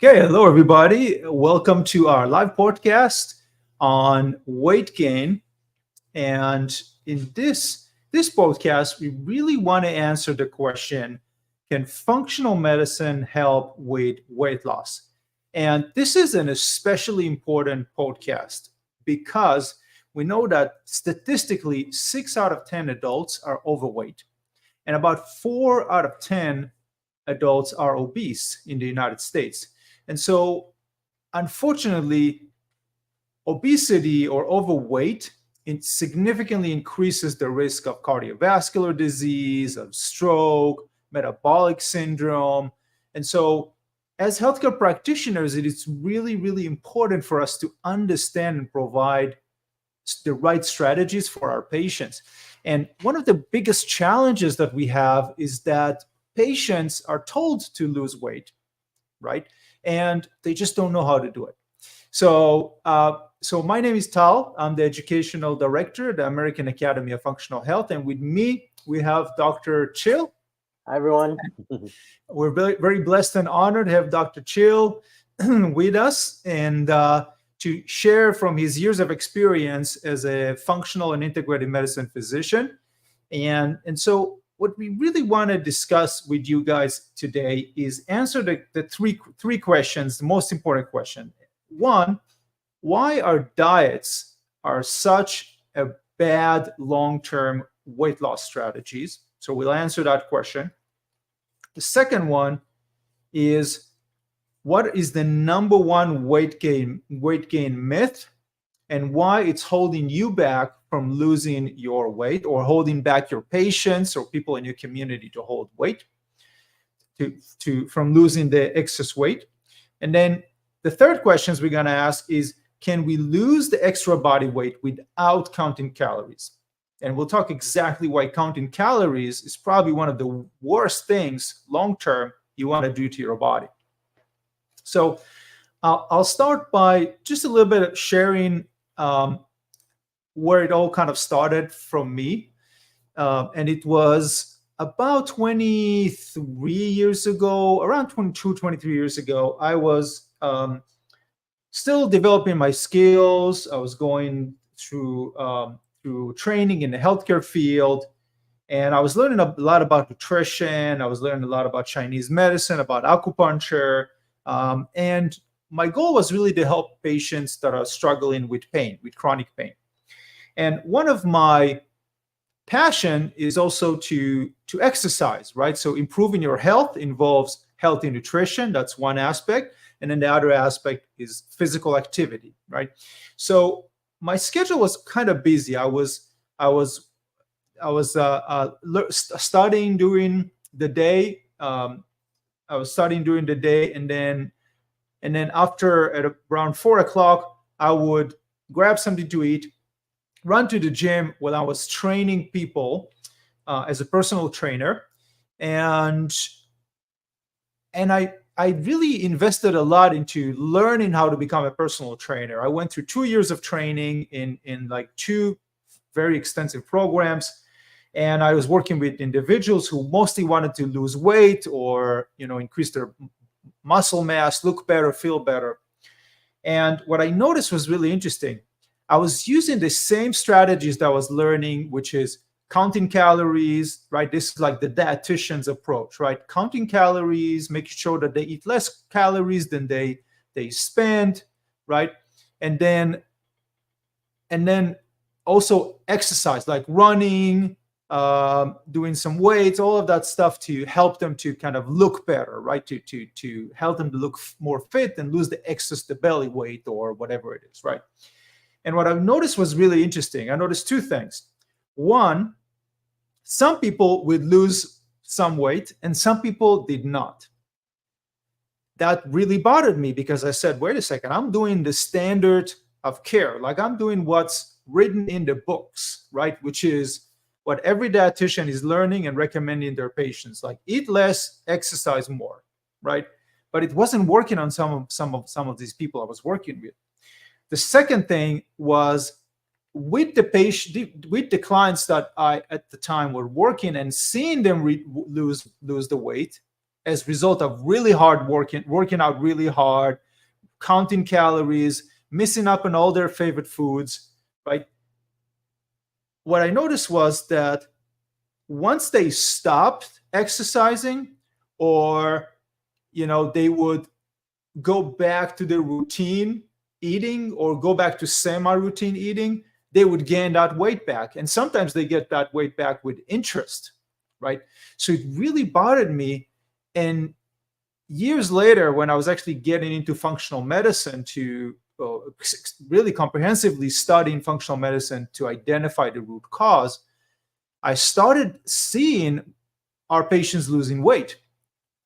Okay, hello everybody. Welcome to our live podcast on weight gain. And in this podcast, we really want to answer the question, can functional medicine help with weight loss? And this is an especially important podcast because we know that statistically 6 out of 10 adults are overweight and about 4 out of 10 adults are obese in the United States. And so, unfortunately, obesity or overweight it significantly increases the risk of cardiovascular disease, of stroke, metabolic syndrome. And so, as healthcare practitioners, it is really, really important for us to understand and provide the right strategies for our patients. And one of the biggest challenges that we have is that patients are told to lose weight, right? And they just don't know how to do it. So, my name is Tal. I'm the educational director at the American Academy of Functional Health, and with me we have Dr. Chill. Hi, everyone. We're very, very blessed and honored to have Dr. Chill with us and to share from his years of experience as a functional and integrated medicine physician. And so what we really want to discuss with you guys today is answer the three questions, the most important question. One, why our diets are such a bad long-term weight loss strategies? So we'll answer that question. The second one is, what is the number one weight gain myth and why it's holding you back from losing your weight or holding back your patients or people in your community to hold weight, from losing the excess weight. And then the third questions we're going to ask is, can we lose the extra body weight without counting calories? And we'll talk exactly why counting calories is probably one of the worst things long-term you want to do to your body. So I'll start by just a little bit of sharing where it all kind of started from me. And it was about 23 years ago, around 22, 23 years ago, I was still developing my skills. I was going through training in the healthcare field. And I was learning a lot about nutrition. I was learning a lot about Chinese medicine, about acupuncture. And my goal was really to help patients that are struggling with pain, with chronic pain. And one of my passion is also to exercise, right? So improving your health involves healthy nutrition. That's one aspect. And then the other aspect is physical activity, right? So my schedule was kind of busy. I was studying during the day. I was studying during the day, and then after at around 4 o'clock, I would grab something to eat, run to the gym while I was training people as a personal trainer, and I really invested a lot into learning how to become a personal trainer. I went through 2 years of training in like 2 very extensive programs. And I was working with individuals who mostly wanted to lose weight or, increase their muscle mass, look better, feel better. And what I noticed was really interesting. I was using the same strategies that I was learning, which is counting calories, right? This is like the dietitian's approach, right? Counting calories, making sure that they eat less calories than they spend, right? And then also exercise, like running, doing some weights, all of that stuff to help them to kind of look better, right? To help them to look more fit and lose the excess, the belly weight or whatever it is, right? And what I've noticed was really interesting. I noticed 2 things. One, some people would lose some weight and some people did not. That really bothered me because I said, wait a second, I'm doing the standard of care. Like I'm doing what's written in the books, right? Which is what every dietitian is learning and recommending their patients, like eat less, exercise more, right? But it wasn't working on some of these people I was working with. The second thing was with the clients that I at the time were working and seeing them lose the weight, as a result of really hard working out really hard, counting calories, missing up on all their favorite foods, right? What I noticed was that once they stopped exercising, or they would go back to their routine eating or go back to semi-routine eating, they would gain that weight back. And sometimes they get that weight back with interest, right? So it really bothered me. And years later, when I was actually getting into functional medicine to really comprehensively studying functional medicine to identify the root cause, I started seeing our patients losing weight.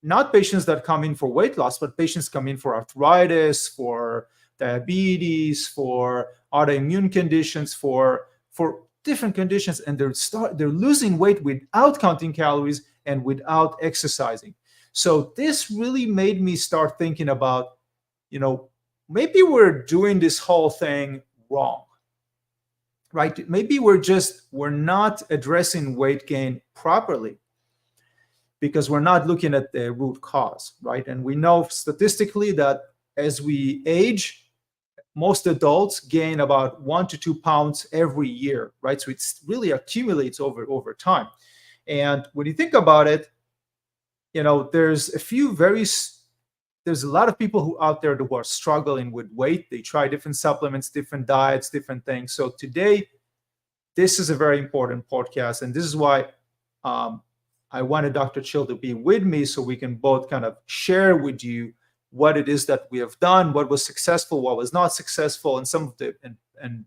Not patients that come in for weight loss, but patients come in for arthritis, for diabetes, for autoimmune conditions, for different conditions, and they're losing weight without counting calories and without exercising. So this really made me start thinking about, maybe we're doing this whole thing wrong, right? Maybe we're not addressing weight gain properly, because we're not looking at the root cause, right? And we know statistically that as we age, most adults gain about 1 to 2 pounds every year, right? So it really accumulates over time. And when you think about it, there's a lot of people who out there who are struggling with weight. They try different supplements, different diets, different things. So today, this is a very important podcast, and this is why I wanted Dr. Chill to be with me, so we can both kind of share with you what it is that we have done, what was successful, what was not successful, and some of the and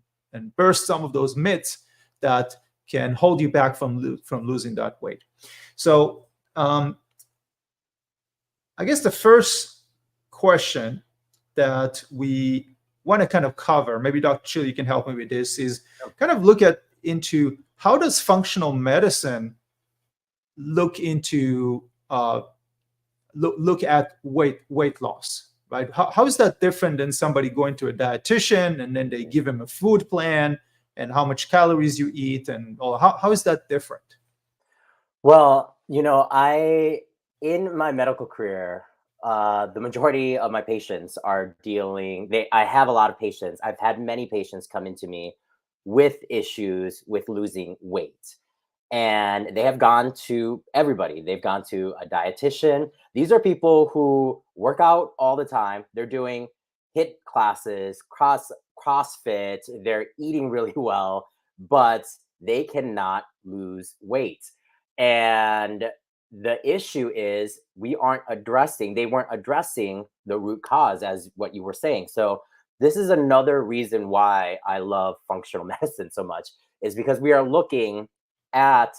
burst some of those myths that can hold you back from losing that weight. So I guess the first question that we want to kind of cover, maybe Dr. Chill, you can help me with this, is kind of look into how does functional medicine look at weight loss, right? How is that different than somebody going to a dietitian and then they give him a food plan and how much calories you eat and all? How is that different? Well, in my medical career, the majority of my patients are I have a lot of patients. I've had many patients come into me with issues with losing weight. And they have gone to everybody. They've gone to a dietitian. These are people who work out all the time. They're doing HIIT classes, CrossFit. They're eating really well, but they cannot lose weight. And the issue is they weren't addressing the root cause, as what you were saying. So this is another reason why I love functional medicine so much, is because we are looking at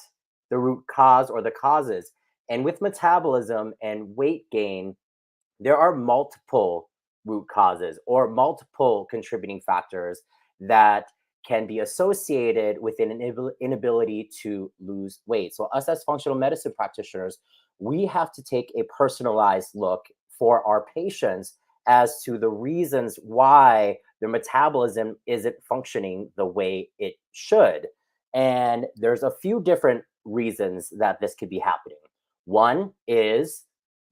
the root cause or the causes. And with metabolism and weight gain, there are multiple root causes or multiple contributing factors that can be associated with an inability to lose weight. So us as functional medicine practitioners, we have to take a personalized look for our patients as to the reasons why their metabolism isn't functioning the way it should. And there's a few different reasons that this could be happening. One is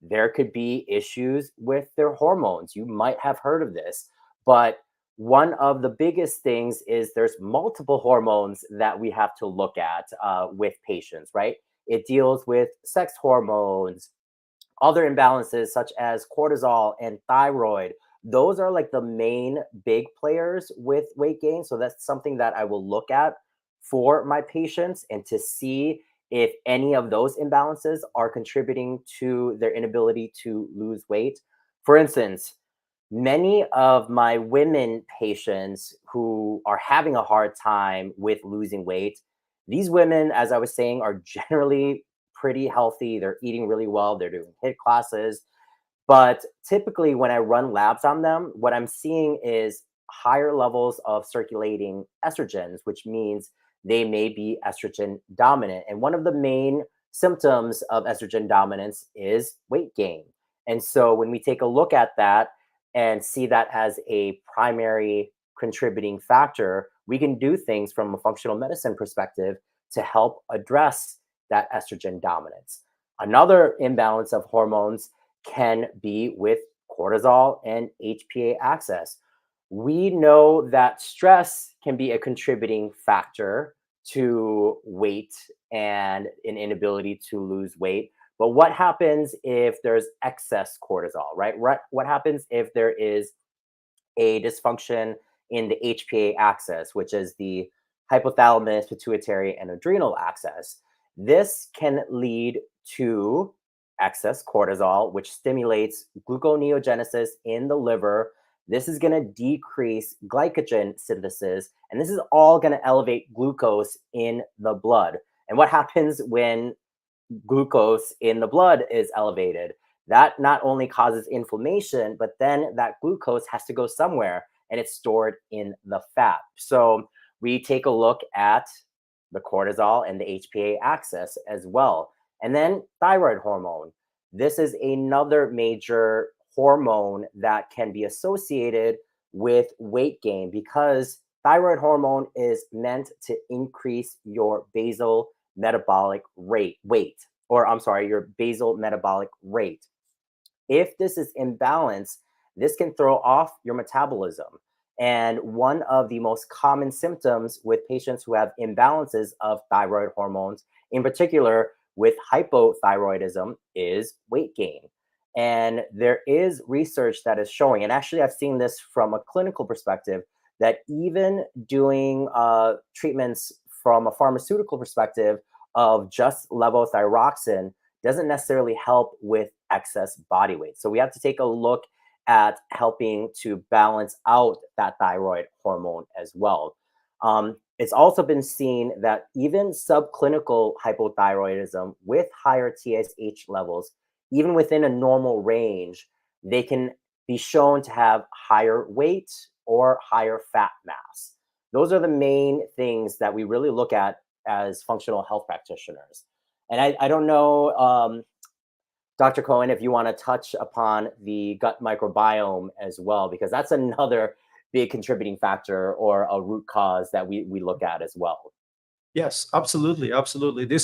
there could be issues with their hormones. You might have heard of this, but one of the biggest things is there's multiple hormones that we have to look at with patients, right? It deals with sex hormones, other imbalances such as cortisol and thyroid. Those are like the main big players with weight gain. So that's something that I will look at for my patients and to see if any of those imbalances are contributing to their inability to lose weight. For instance, many of my women patients who are having a hard time with losing weight, these women, as I was saying, are generally pretty healthy. They're eating really well. They're doing HIIT classes. But typically when I run labs on them, what I'm seeing is higher levels of circulating estrogens, which means they may be estrogen dominant. And one of the main symptoms of estrogen dominance is weight gain. And so when we take a look at that and see that as a primary contributing factor, we can do things from a functional medicine perspective to help address that estrogen dominance. Another imbalance of hormones can be with cortisol and HPA axis. We know that stress can be a contributing factor to weight and an inability to lose weight. But what happens if there's excess cortisol, right? What happens if there is a dysfunction in the HPA axis, which is the hypothalamus, pituitary, and adrenal axis? This can lead to excess cortisol, which stimulates gluconeogenesis in the liver. This is going to decrease glycogen synthesis, and this is all going to elevate glucose in the blood. And what happens when glucose in the blood is elevated? That not only causes inflammation, but then that glucose has to go somewhere and it's stored in the fat. So we take a look at the cortisol and the HPA axis as well. And then thyroid hormone. This is another major hormone that can be associated with weight gain because thyroid hormone is meant to increase your basal metabolic weight, or I'm sorry, your basal metabolic rate. If this is imbalanced, this can throw off your metabolism. And one of the most common symptoms with patients who have imbalances of thyroid hormones, in particular with hypothyroidism, is weight gain. And there is research that is showing, and actually I've seen this from a clinical perspective, that even doing treatments from a pharmaceutical perspective of just levothyroxine doesn't necessarily help with excess body weight. So we have to take a look at helping to balance out that thyroid hormone as well. It's also been seen that even subclinical hypothyroidism with higher TSH levels, even within a normal range, they can be shown to have higher weight or higher fat mass. Those are the main things that we really look at as functional health practitioners. And I don't know, Dr. Cohen, if you want to touch upon the gut microbiome as well, because that's another big contributing factor or a root cause that we look at as well. Yes, absolutely, absolutely.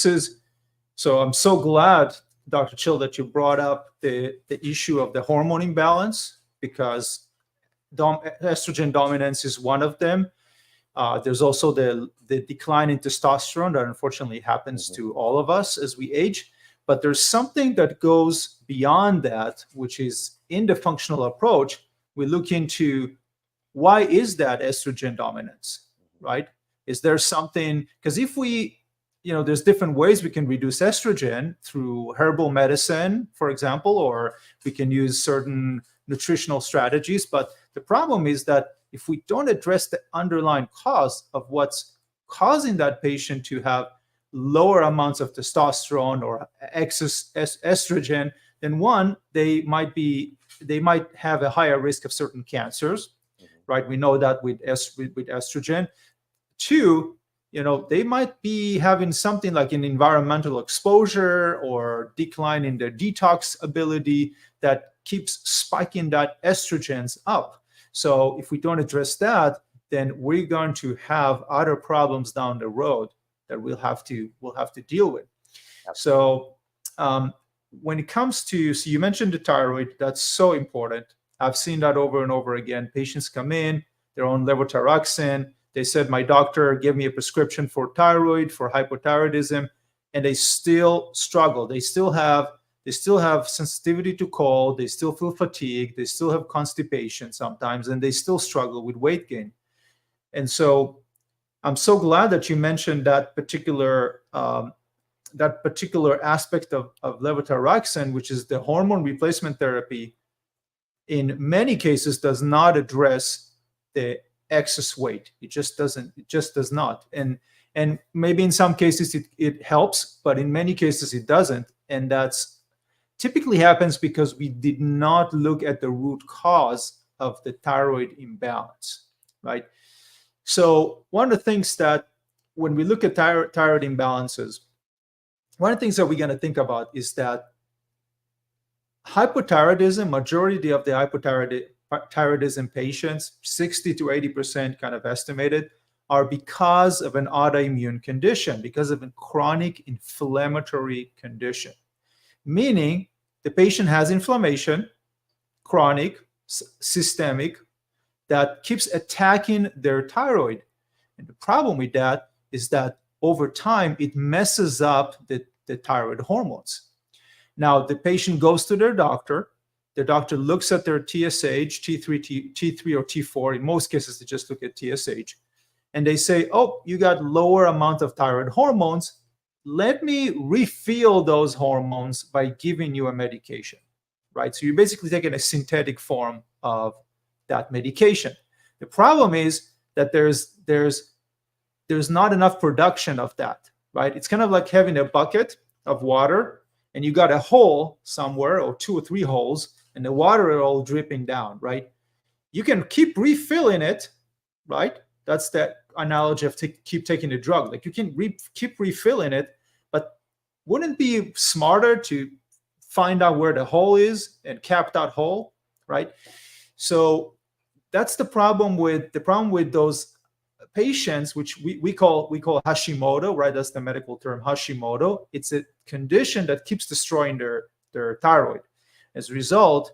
So I'm so glad, Dr. Chill, that you brought up the issue of the hormone imbalance, because estrogen dominance is one of them. There's also the decline in testosterone that unfortunately happens to all of us as we age. But there's something that goes beyond that, which is in the functional approach. We look into why is that estrogen dominance, right? Is there something, because if we, there's different ways we can reduce estrogen through herbal medicine, for example, or we can use certain nutritional strategies. But the problem is that if we don't address the underlying cause of what's causing that patient to have lower amounts of testosterone or excess estrogen, then one, they might have a higher risk of certain cancers, right? We know that with estrogen. Two, they might be having something like an environmental exposure or decline in their detox ability that keeps spiking that estrogens up. So if we don't address that, then we're going to have other problems down the road that we'll have to deal with. So when it comes to, so you mentioned the thyroid, that's so important. I've seen that over and over again. Patients come in, they're on levothyroxine. They said, my doctor gave me a prescription for thyroid, for hypothyroidism, and they still struggle. They still have sensitivity to cold. They still feel fatigued. They still have constipation sometimes, and they still struggle with weight gain. And so I'm so glad that you mentioned that particular aspect of levothyroxine, which is the hormone replacement therapy. In many cases, does not address the excess weight. It just doesn't. It just does not. And maybe in some cases it helps, but in many cases it doesn't. And that's typically happens because we did not look at the root cause of the thyroid imbalance, right? So one of the things that when we look at thyroid imbalances, one of the things that we're going to think about is that hypothyroidism, majority of the hypothyroidism patients, 60 to 80% kind of estimated, are because of an autoimmune condition, because of a chronic inflammatory condition. meaning the patient has inflammation, chronic, systemic, that keeps attacking their thyroid. And the problem with that is that over time, it messes up the thyroid hormones. Now, the patient goes to their doctor. The doctor looks at their TSH, T3 or T4. In most cases, they just look at TSH. And they say, oh, you got lower amount of thyroid hormones. Let me refill those hormones by giving you a medication, right? So you're basically taking a synthetic form of that medication. The problem is that there's not enough production of that, right? It's kind of like having a bucket of water and you got a hole somewhere or 2 or 3 holes and the water is all dripping down, right? You can keep refilling it, right? That's the analogy of keep taking the drug. Like you can keep refilling it, but wouldn't it be smarter to find out where the hole is and cap that hole, right? So that's the problem with those patients, which we call Hashimoto, right? That's the medical term, Hashimoto. It's a condition that keeps destroying their thyroid. As a result,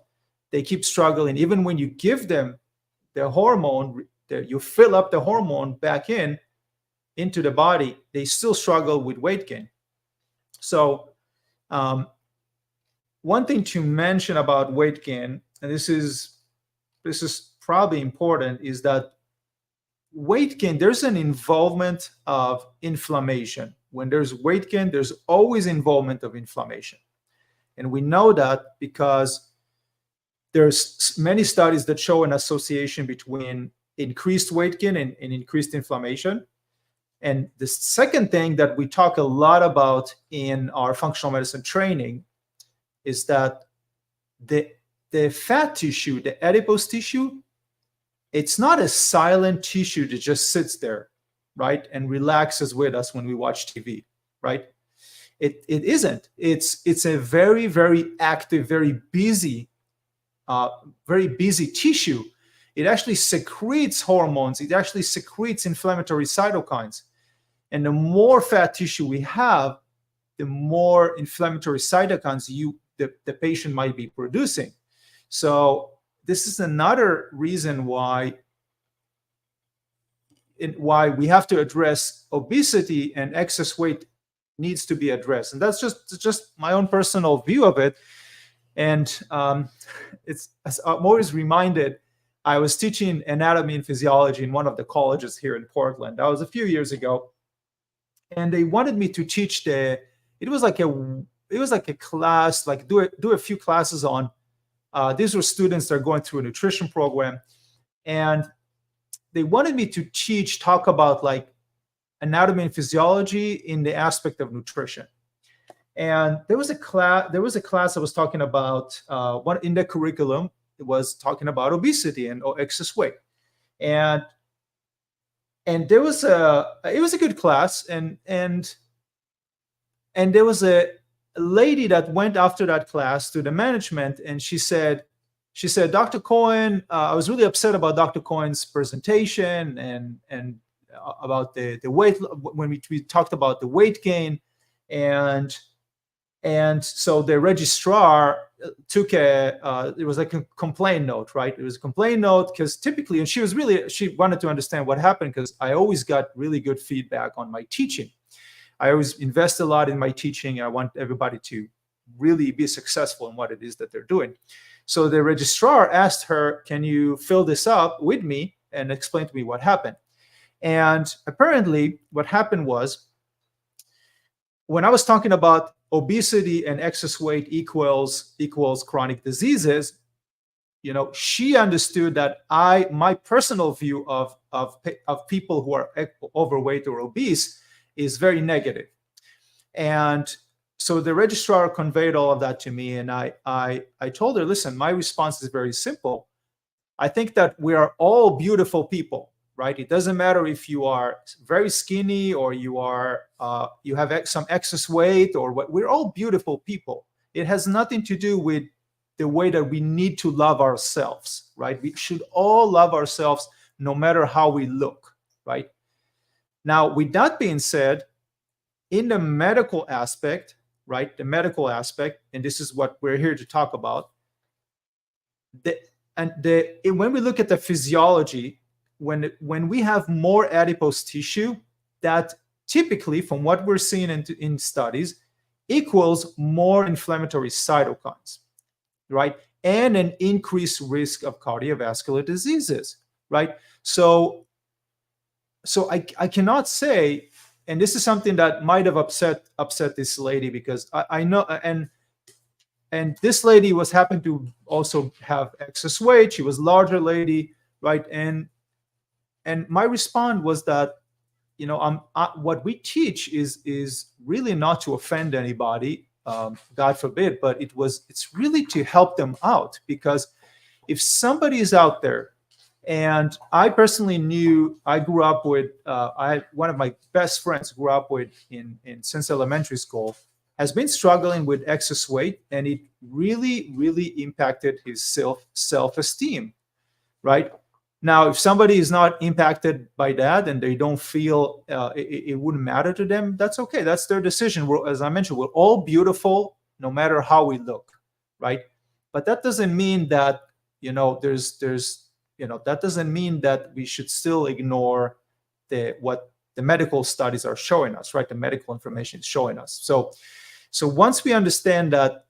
they keep struggling. Even when you give them the hormone, you fill up the hormone back into the body, they still struggle with weight gain. So one thing to mention about weight gain, and this is probably important, is that weight gain, there's an involvement of inflammation. When there's weight gain, there's always involvement of inflammation. And we know that because there's many studies that show an association between increased weight gain and increased inflammation. And the second thing that we talk a lot about in our functional medicine training is that the fat tissue, the adipose tissue, it's not a silent tissue that just sits there, right, and relaxes with us when we watch TV, right? It isn't. It's a very, very active, very busy tissue. It actually secretes hormones. It actually secretes inflammatory cytokines. And the more fat tissue we have, the more inflammatory cytokines the patient might be producing. So this is another reason why we have to address obesity, and excess weight needs to be addressed. And that's just my own personal view of it. And it's, as I'm always reminded, I was teaching anatomy and physiology in one of the colleges here in Portland. That was a few years ago. And they wanted me to teach it was like a class, like do a few classes on, these were students that are going through a nutrition program. And they wanted me to talk about like anatomy and physiology in the aspect of nutrition. And there was a class that was talking about, one in the curriculum, it was talking about obesity and excess weight. And it was a good class, and there was a lady that went after that class to the management, and she said, Dr. Cohen, I was really upset about Dr. Cohen's presentation and about the weight, when we talked about the weight gain, and so the registrar took it was like a complaint note, right? It was a complaint note because typically, and she wanted to understand what happened, because I always got really good feedback on my teaching. I always invest a lot in my teaching. I want everybody to really be successful in what it is that they're doing. So the registrar asked her, can you fill this up with me and explain to me what happened? And apparently what happened was, when I was talking about obesity and excess weight equals chronic diseases, she understood that my personal view of people who are overweight or obese is very negative. And so the registrar conveyed all of that to me, and I told her, listen, my response is very simple. I think that we are all beautiful people, right? It doesn't matter if you are very skinny or you have some excess weight or what. We're all beautiful people. It has nothing to do with the way that we need to love ourselves, right? We should all love ourselves no matter how we look, right? Now, with that being said, in the medical aspect, right? The medical aspect, and this is what we're here to talk about. When we look at the physiology, when we have more adipose tissue, that typically, from what we're seeing in studies, equals more inflammatory cytokines, right? And an increased risk of cardiovascular diseases, right? So I cannot say, and this is something that might have upset this lady, because I know, and this lady happened to also have excess weight. She was a larger lady, right? And my response was that, what we teach is really not to offend anybody, God forbid, but it's really to help them out. Because if somebody is out there, and I personally I grew up with, one of my best friends grew up with since elementary school, has been struggling with excess weight, and it really, really impacted his self-esteem, right? Now, if somebody is not impacted by that and they don't feel it wouldn't matter to them, that's okay. That's their decision. As I mentioned, we're all beautiful no matter how we look, right? But that doesn't mean that, that doesn't mean that we should still ignore what the medical studies are showing us, right? The medical information is showing us. So once we understand that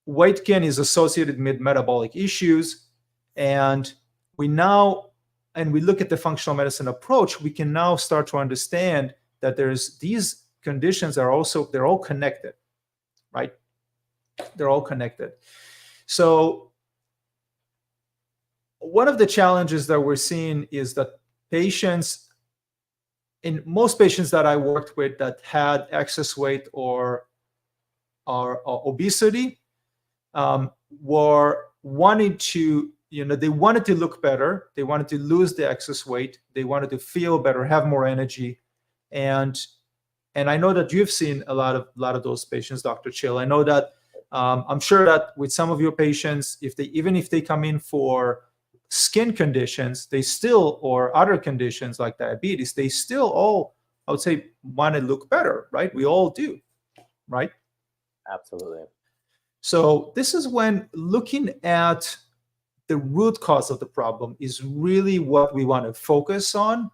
weight gain is associated with metabolic issues, and we look at the functional medicine approach, we can now start to understand that these conditions they're all connected, right? They're all connected. So one of the challenges that we're seeing is that most patients that I worked with that had excess weight or obesity, were wanting to, they wanted to look better. They wanted to lose the excess weight. They wanted to feel better, have more energy. And I know that you've seen a lot of those patients, Dr. Chill. I know that, I'm sure that with some of your patients, even if they come in for skin conditions, or other conditions like diabetes, they still all, I would say, want to look better, right? We all do, right? Absolutely. So this is when looking at the root cause of the problem is really what we want to focus on.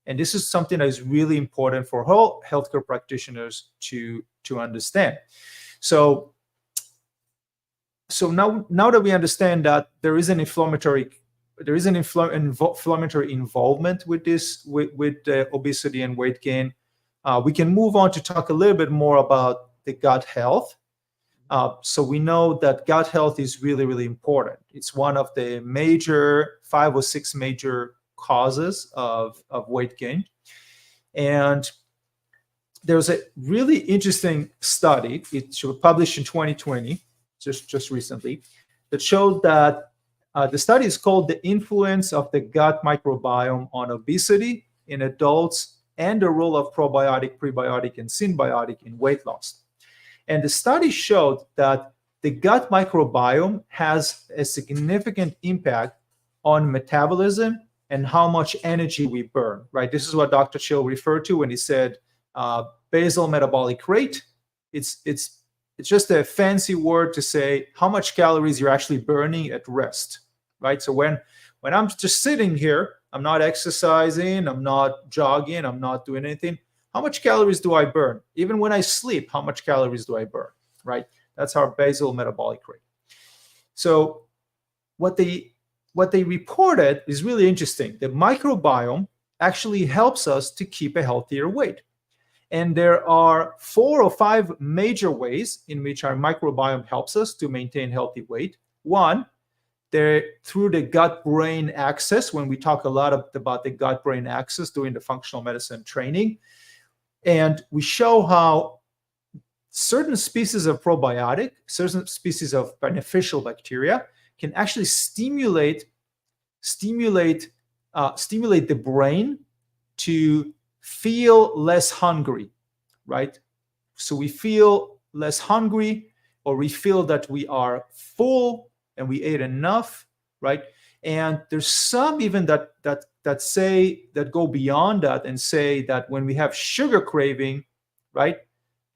And this is something that is really important for all healthcare practitioners to understand. So now that we understand that there is an inflammatory involvement with this, with obesity and weight gain, we can move on to talk a little bit more about the gut health. So we know that gut health is really, really important. It's one of the 5 or 6 major causes of weight gain. And there's a really interesting study, it was published in 2020, just recently, that showed that the study is called The Influence of the Gut Microbiome on Obesity in Adults and the Role of Probiotic, Prebiotic, and Synbiotic in Weight Loss. And the study showed that the gut microbiome has a significant impact on metabolism and how much energy we burn, right? This is what Dr. Chill referred to when he said basal metabolic rate. It's just a fancy word to say how much calories you're actually burning at rest, right? So when I'm just sitting here, I'm not exercising, I'm not jogging, I'm not doing anything, how much calories do I burn? Even when I sleep, how much calories do I burn, right? That's our basal metabolic rate. So what they reported is really interesting. The microbiome actually helps us to keep a healthier weight. And there are 4 or 5 major ways in which our microbiome helps us to maintain healthy weight. One, through the gut-brain axis, when we talk a lot about the gut-brain axis during the functional medicine training. And we show how certain species of probiotic, certain species of beneficial bacteria can actually stimulate the brain to feel less hungry, right? So we feel less hungry, or we feel that we are full and we ate enough, right? And there's some even that go beyond that and say that when we have sugar craving, right,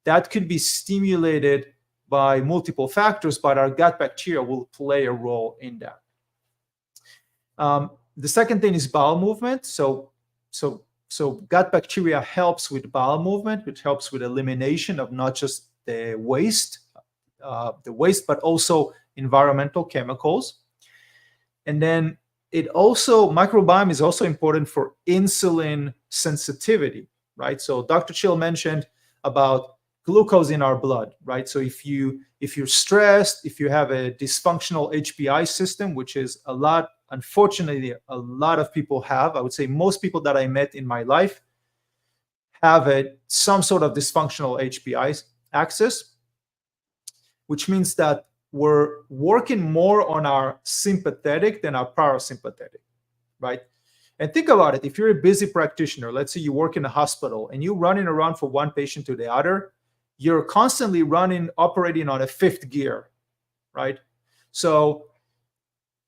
that could be stimulated by multiple factors, but our gut bacteria will play a role in that. The second thing is bowel movement. So gut bacteria helps with bowel movement, which helps with elimination of not just the waste, but also environmental chemicals. And then microbiome is also important for insulin sensitivity, right? So Dr. Chill mentioned about glucose in our blood, right? So if you're stressed, if you have a dysfunctional HBI system, which is unfortunately, a lot of people have, I would say most people that I met in my life have some sort of dysfunctional HBI axis, which means that we're working more on our sympathetic than our parasympathetic, right? And think about it. If you're a busy practitioner, let's say you work in a hospital and you're running around from one patient to the other, you're constantly operating on a fifth gear, right? So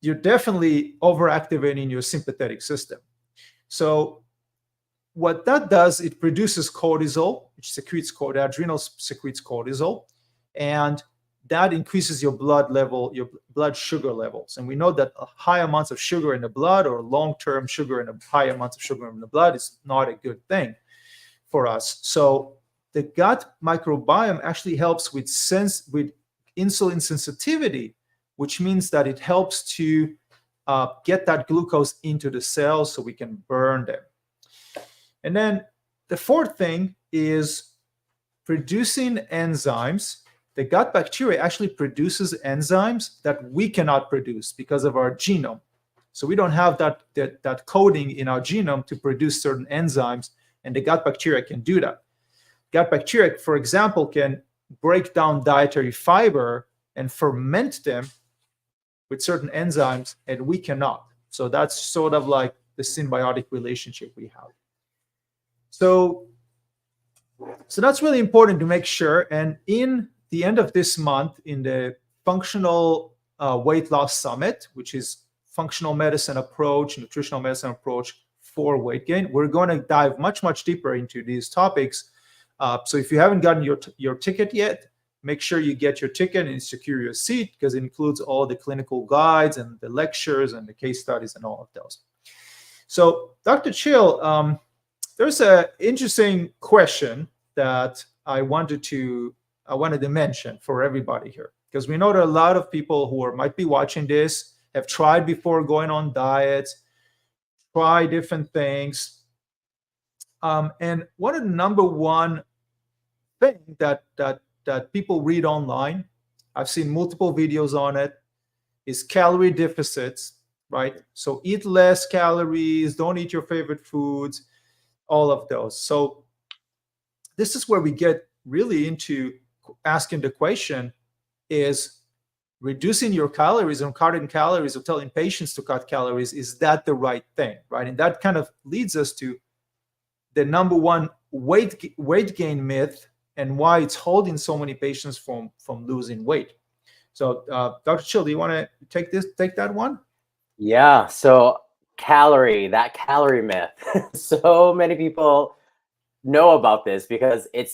you're definitely overactivating your sympathetic system. So what that does, it produces cortisol, which the adrenals secretes cortisol, and that increases your blood level, your blood sugar levels. And we know that high amounts of sugar in the blood or long-term sugar and high amounts of sugar in the blood is not a good thing for us. So the gut microbiome actually helps with insulin sensitivity, which means that it helps to get that glucose into the cells so we can burn them. And then the fourth thing is producing enzymes. The gut bacteria actually produces enzymes that we cannot produce because of our genome. So we don't have that coding in our genome to produce certain enzymes, and the gut bacteria can do that. Gut bacteria, for example, can break down dietary fiber and ferment them with certain enzymes, and we cannot. So that's sort of like the symbiotic relationship we have. So that's really important to make sure. And in the end of this month, in the Functional Weight Loss Summit, which is functional medicine approach, nutritional medicine approach for weight gain, we're going to dive much, much deeper into these topics. So if you haven't gotten your ticket yet, make sure you get your ticket and secure your seat, because it includes all the clinical guides and the lectures and the case studies and all of those. So Dr. Chill, there's an interesting question that I wanted to mention for everybody here, because we know that a lot of people who might be watching this have tried before going on diets, try different things. And one of the number one thing that people read online, I've seen multiple videos on it, is calorie deficits, right? So eat less calories, don't eat your favorite foods, all of those. So this is where we get really into asking the question, is reducing your calories and cutting calories, or telling patients to cut calories, is that the right thing, right? And that kind of leads us to the number one weight gain myth and why it's holding so many patients from losing weight. So Dr. Chill, do you want to take that one? Yeah, so that calorie myth. So many people know about this because it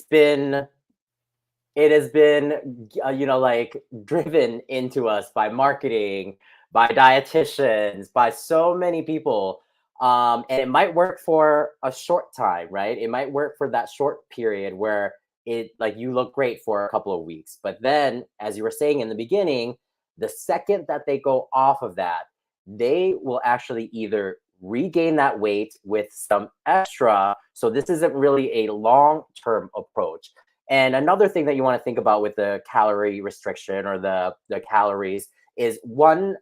has been like driven into us by marketing, by dietitians, by so many people. And it might work for a short time, right? It might work for that short period where you look great for a couple of weeks. But then, as you were saying in the beginning, the second that they go off of that, they will actually either regain that weight with some extra. So this isn't really a long-term approach. And another thing that you want to think about with the calorie restriction or the calories is 1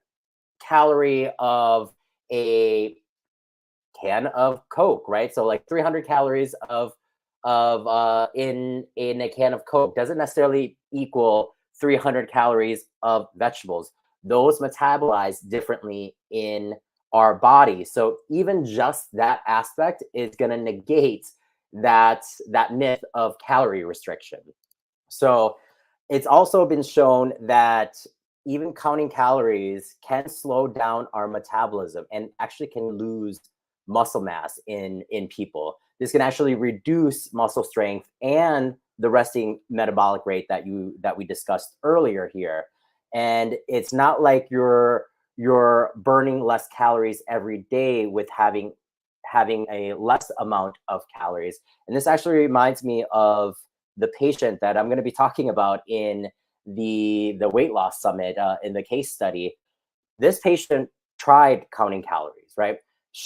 calorie of a can of Coke, right? So like 300 calories in a can of Coke doesn't necessarily equal 300 calories of vegetables. Those metabolize differently in our body. So even just that aspect is going to negate that myth of calorie restriction. So it's also been shown that even counting calories can slow down our metabolism and actually can lose muscle mass in people. This can actually reduce muscle strength and the resting metabolic rate that we discussed earlier here. And it's not like you're burning less calories every day with having a less amount of calories. And this actually reminds me of the patient that I'm going to be talking about in the weight loss summit, in the case study. This patient tried counting calories, right?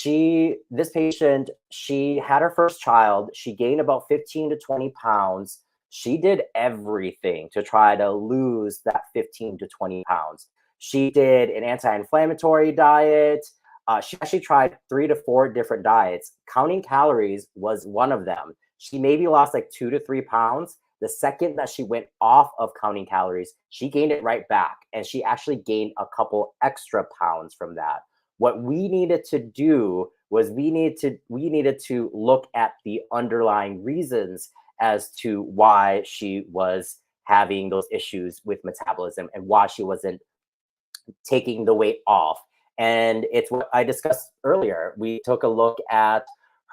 This patient, she had her first child. She gained about 15 to 20 pounds. She did everything to try to lose that 15 to 20 pounds. She did an anti-inflammatory diet. She actually tried 3 to 4 different diets. Counting calories was one of them. She maybe lost like 2 to 3 pounds. The second that she went off of counting calories, she gained it right back. And she actually gained a couple extra pounds from that. What we needed to do was we needed to look at the underlying reasons as to why she was having those issues with metabolism and why she wasn't taking the weight off. And it's what I discussed earlier. We took a look at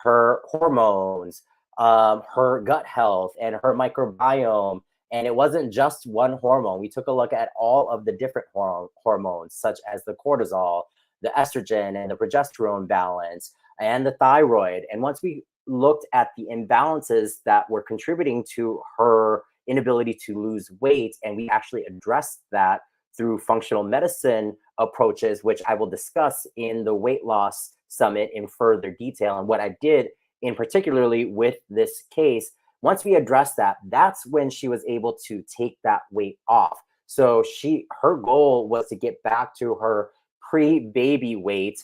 her hormones, her gut health, and her microbiome. And it wasn't just one hormone. We took a look at all of the different hormones, such as the cortisol, the estrogen, and the progesterone balance, and the thyroid. And once we looked at the imbalances that were contributing to her inability to lose weight, and we actually addressed that through functional medicine approaches, which I will discuss in the weight loss summit in further detail. And what I did in particularly with this case, once we addressed that, that's when she was able to take that weight off. So her goal was to get back to her pre-baby weight,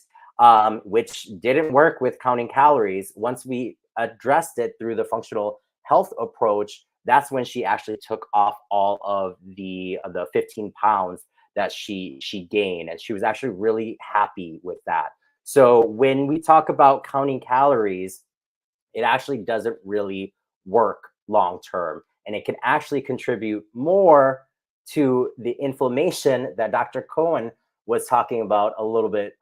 which didn't work with counting calories. Once we addressed it through the functional health approach, that's when she actually took off all of the 15 pounds that she gained. And she was actually really happy with that. So when we talk about counting calories, it actually doesn't really work long term. And it can actually contribute more to the inflammation that Dr. Cohen was talking about a little bit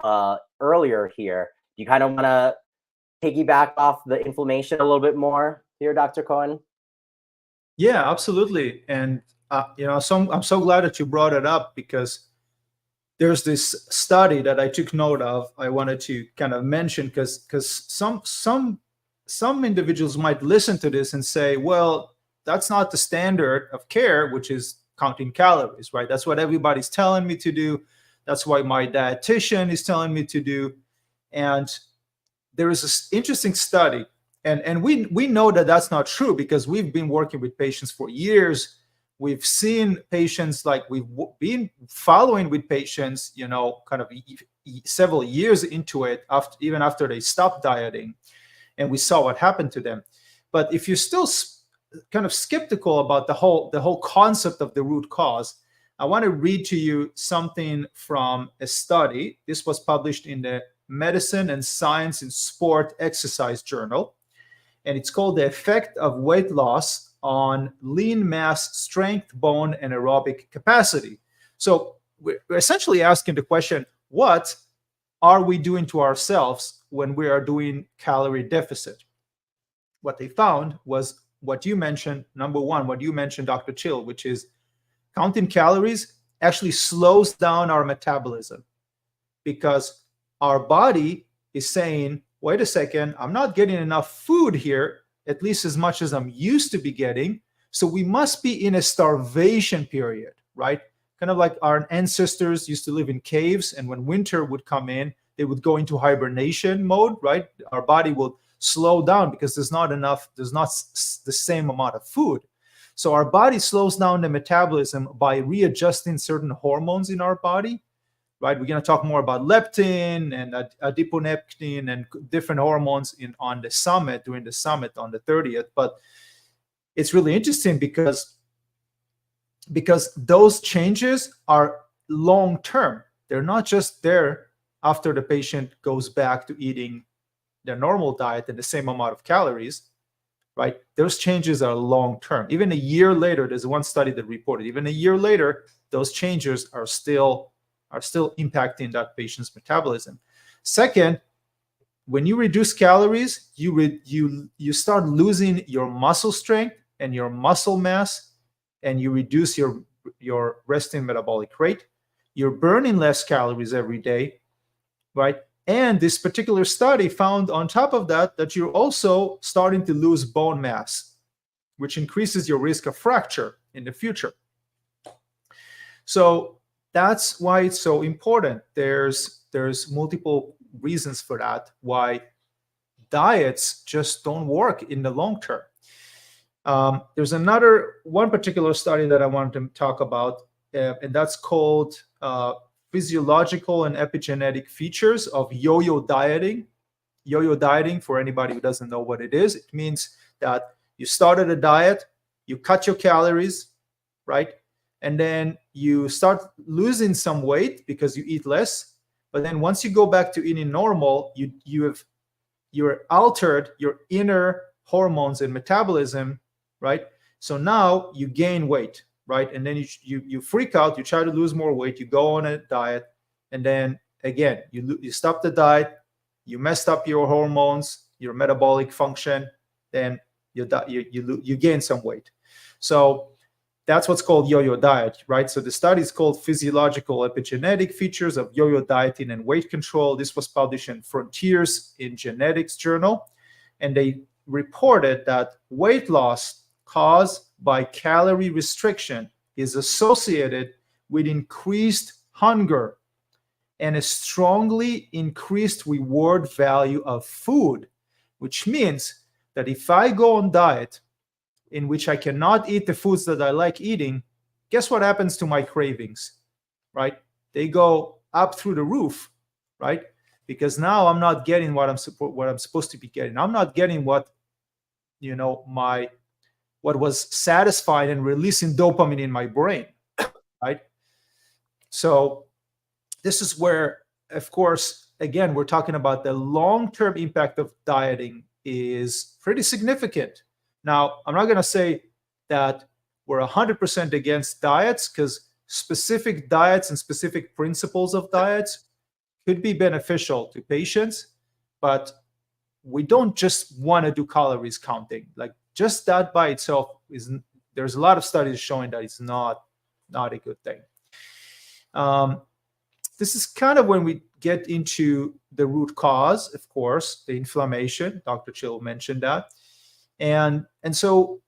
earlier here. Do you kind of want to piggyback off the inflammation a little bit more here, Dr. Cohen? Yeah, absolutely. And I'm so glad that you brought it up, because there's this study that I took note of. I wanted to kind of mention, because some individuals might listen to this and say, well, that's not the standard of care, which is counting calories, right? That's what everybody's telling me to do. That's why my dietitian is telling me to do. And there is this interesting study. And we know that that's not true, because we've been working with patients for years. We've seen patients, like we've been following with patients, kind of several years into it, even after they stopped dieting, and we saw what happened to them. But if you're still kind of skeptical about the whole concept of the root cause, I want to read to you something from a study. This was published in the Medicine and Science in Sport Exercise Journal. And it's called The Effect of Weight Loss on Lean Mass Strength, Bone, and Aerobic Capacity. So we're essentially asking the question, what are we doing to ourselves when we are doing calorie deficit? What they found was what you mentioned, number one, what you mentioned, Dr. Chill, which is counting calories actually slows down our metabolism, because our body is saying, wait a second, I'm not getting enough food here, at least as much as I'm used to be getting. So we must be in a starvation period, right? Kind of like our ancestors used to live in caves, and when winter would come in, they would go into hibernation mode, right? Our body will slow down because there's not the same amount of food. So our body slows down the metabolism by readjusting certain hormones in our body, right? We're going to talk more about leptin and adiponectin and different hormones during the summit on the 30th. But it's really interesting because those changes are long-term. They're not just there after the patient goes back to eating their normal diet and the same amount of calories, right? Those changes are long-term. Even a year later, there's one study that reported, even a year later, those changes are still impacting that patient's metabolism. Second, when you reduce calories, you start losing your muscle strength and your muscle mass, and you reduce your resting metabolic rate. You're burning less calories every day, right? And this particular study found on top of that that you're also starting to lose bone mass, which increases your risk of fracture in the future. So that's why it's so important. There's multiple reasons for that, why diets just don't work in the long term. There's one particular study that I wanted to talk about, and that's called physiological and epigenetic features of yo-yo dieting. Yo-yo dieting, for anybody who doesn't know what it is, it means that you started a diet, you cut your calories, right? And then you start losing some weight because you eat less. But then once you go back to eating normal, you're altered your inner hormones and metabolism, right? So now you gain weight, right? And then you freak out, you try to lose more weight, you go on a diet, and then again, you stop the diet, you messed up your hormones, your metabolic function, then you gain some weight. So that's what's called yo-yo diet, right? So the study is called Physiological Epigenetic Features of Yo-Yo Dieting and Weight Control. This was published in Frontiers in Genetics Journal, and they reported that weight loss caused by calorie restriction is associated with increased hunger and a strongly increased reward value of food, which means that if I go on diet in which I cannot eat the foods that I like eating, guess what happens to my cravings, right? They go up through the roof, right? Because now I'm not getting what I'm supposed to be getting. I'm not getting what was satisfied and releasing dopamine in my brain, right? So this is where, of course, again, we're talking about the long-term impact of dieting is pretty significant. Now, I'm not going to say that we're 100% against diets, because specific diets and specific principles of diets could be beneficial to patients, but we don't just want to do calories counting. Like just that by itself there's a lot of studies showing that it's not a good thing. This is kind of when we get into the root cause, of course, the inflammation. Dr. Chill mentioned that. And so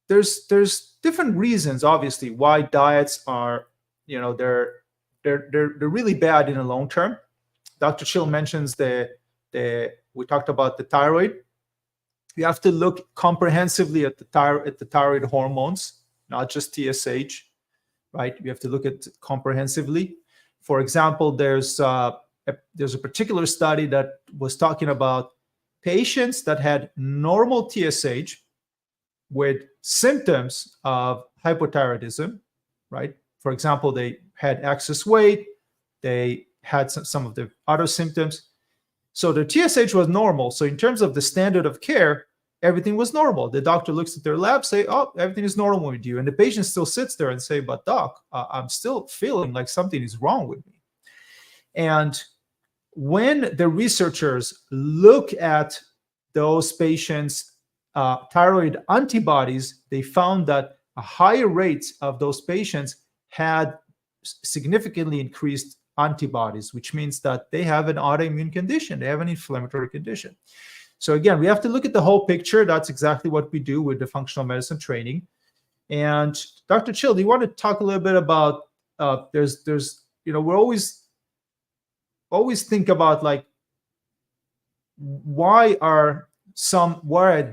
there's different reasons, obviously, why diets are, they're really bad in the long term. Dr. Chill mentions we talked about the thyroid. You have to look comprehensively at the thyroid hormones, not just TSH, right? You have to look at comprehensively. For example, there's a particular study that was talking about patients that had normal TSH with symptoms of hypothyroidism, right? For example, they had excess weight, they had some of the other symptoms. So their TSH was normal. So in terms of the standard of care, everything was normal. The doctor looks at their lab, say, oh, everything is normal with you. And the patient still sits there and say, but doc, I'm still feeling like something is wrong with me. And when the researchers look at those patients' thyroid antibodies, they found that a higher rate of those patients had significantly increased antibodies, which means that they have an autoimmune condition, they have an inflammatory condition. So again, we have to look at the whole picture. That's exactly what we do with the functional medicine training. And Dr. Chill, do you want to talk a little bit about we're always think about like why are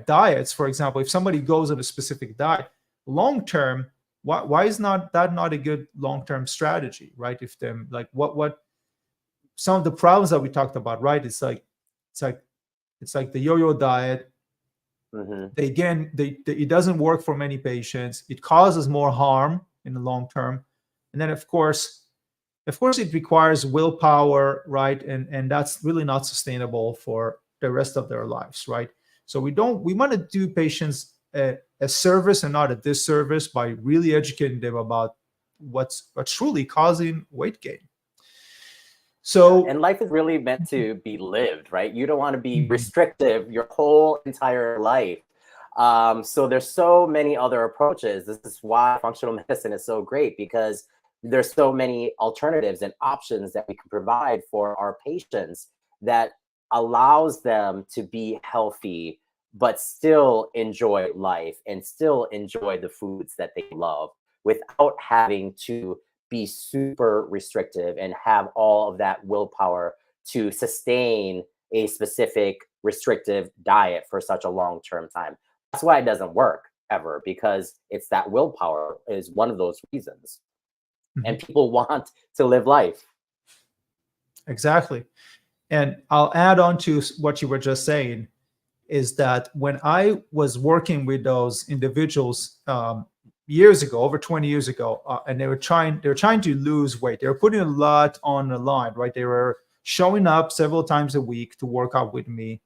diets, for example, if somebody goes on a specific diet long term, why is that not a good long-term strategy, right? If them like what some of the problems that we talked about, right? It's like the yo-yo diet. Mm-hmm. It doesn't work for many patients. It causes more harm in the long term, and then of course it requires willpower, right? And that's really not sustainable for the rest of their lives, right? So we want to do patients a service and not a disservice by really educating them about what's truly causing weight gain. So, and life is really meant to be lived, right? You don't want to be restrictive your whole entire life. So there's so many other approaches. This is why functional medicine is so great, because there's so many alternatives and options that we can provide for our patients that allows them to be healthy, but still enjoy life and still enjoy the foods that they love without having to be super restrictive and have all of that willpower to sustain a specific restrictive diet for such a long term time. That's why it doesn't work ever, because it's that willpower is one of those reasons. And people want to live life. Exactly. And I'll add on to what you were just saying, is that when I was working with those individuals years ago, over 20 years ago, and they were trying to lose weight, they were putting a lot on the line, right? They were showing up several times a week to work out with me.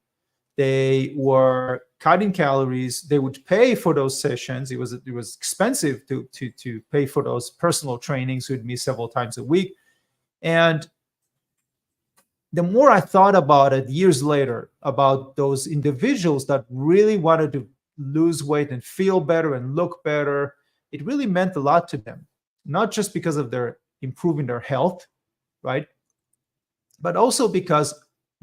They were cutting calories. They would pay for those sessions. It was expensive to pay for those personal trainings with me several times a week. And the more I thought about it years later, about those individuals that really wanted to lose weight and feel better and look better, it really meant a lot to them, not just because of their improving their health, right? But also because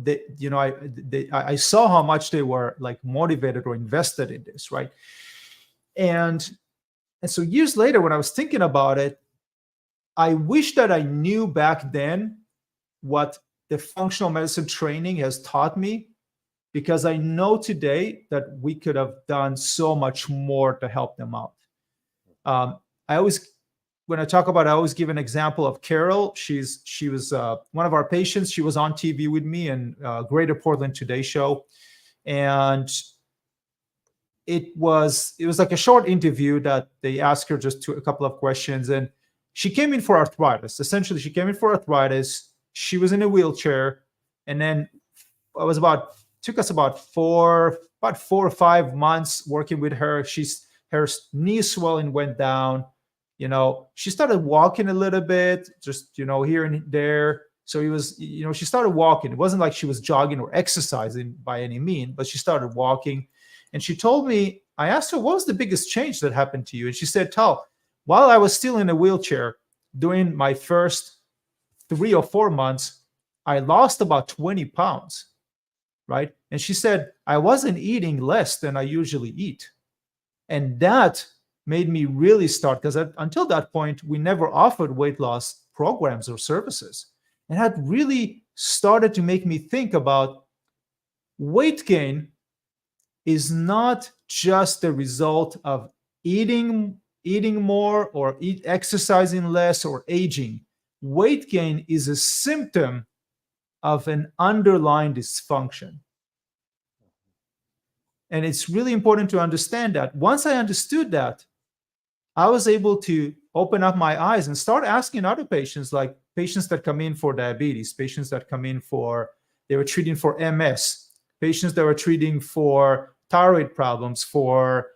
I saw how much they were like motivated or invested in this, right? And so years later, when I was thinking about it, I wish that I knew back then what the functional medicine training has taught me, because I know today that we could have done so much more to help them out. When I talk about it, I always give an example of Carol. She was one of our patients. She was on TV with me in Greater Portland Today show, and it was like a short interview that they asked her just a couple of questions, and she came in for arthritis. Essentially, she came in for arthritis. She was in a wheelchair, and then took us about 4 or 5 months working with her. Her knee swelling went down. She started walking a little bit, just here and there. So she started walking. It wasn't like she was jogging or exercising by any means, but she started walking. And she told me, I asked her, what was the biggest change that happened to you? And she said, Tal, while I was still in a wheelchair during my first 3 or 4 months, I lost about 20 pounds, right? And she said, I wasn't eating less than I usually eat. And that made me really start, because until that point, we never offered weight loss programs or services. And that really started to make me think about weight gain is not just the result of eating more or exercising less or aging. Weight gain is a symptom of an underlying dysfunction. And it's really important to understand that. Once I understood that, I was able to open up my eyes and start asking other patients, like patients that come in for diabetes, patients that come in they were treating for MS, patients that were treating for thyroid problems, for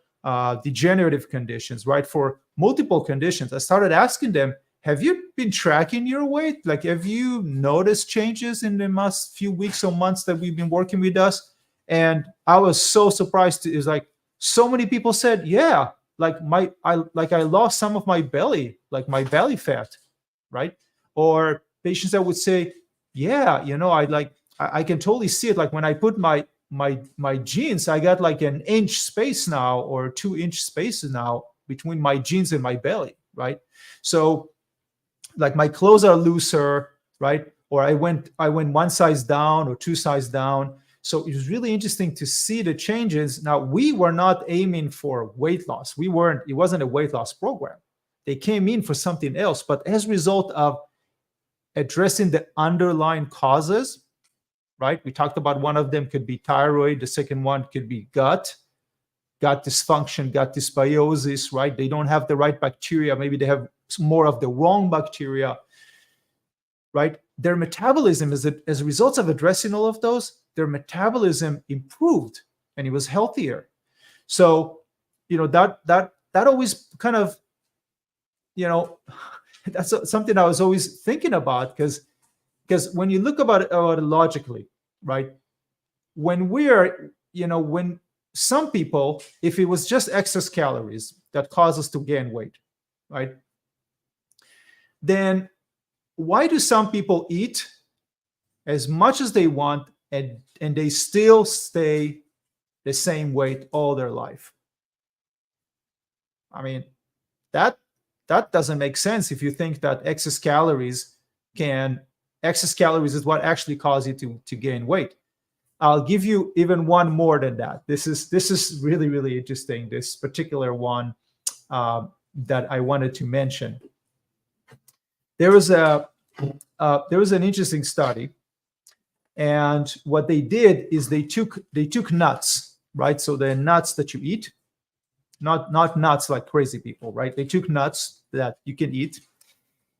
degenerative conditions, right? For multiple conditions. I started asking them, have you been tracking your weight? Like, have you noticed changes in the last few weeks or months that we've been working with us? And I was so surprised. It was like so many people said, yeah, I lost some of my belly, like my belly fat, right? Or patients that would say, yeah, I can totally see it. Like when I put my jeans, I got like an inch space now, or 2-inch spaces now between my jeans and my belly, right? So like my clothes are looser, right? Or I went 1 size down or 2 size down. So it was really interesting to see the changes. Now, we were not aiming for weight loss. It wasn't a weight loss program. They came in for something else. But as a result of addressing the underlying causes, right? We talked about one of them could be thyroid. The second one could be gut dysfunction, gut dysbiosis, right? They don't have the right bacteria. Maybe they have more of the wrong bacteria, right? Their metabolism as a result of addressing all of those, their metabolism improved and it was healthier. So, that always kind of, that's something I was always thinking about, because when you look about it logically, right? When some people, if it was just excess calories that cause us to gain weight, right? Then why do some people eat as much as they want and they still stay the same weight all their life? I mean, that doesn't make sense if you think that excess calories is what actually cause you to gain weight. I'll give you even one more than that. This is really, really interesting, this particular one that I wanted to mention. There was an interesting study, and what they did is they took nuts, right? So the nuts that you eat, not nuts like crazy people, right? They took nuts that you can eat,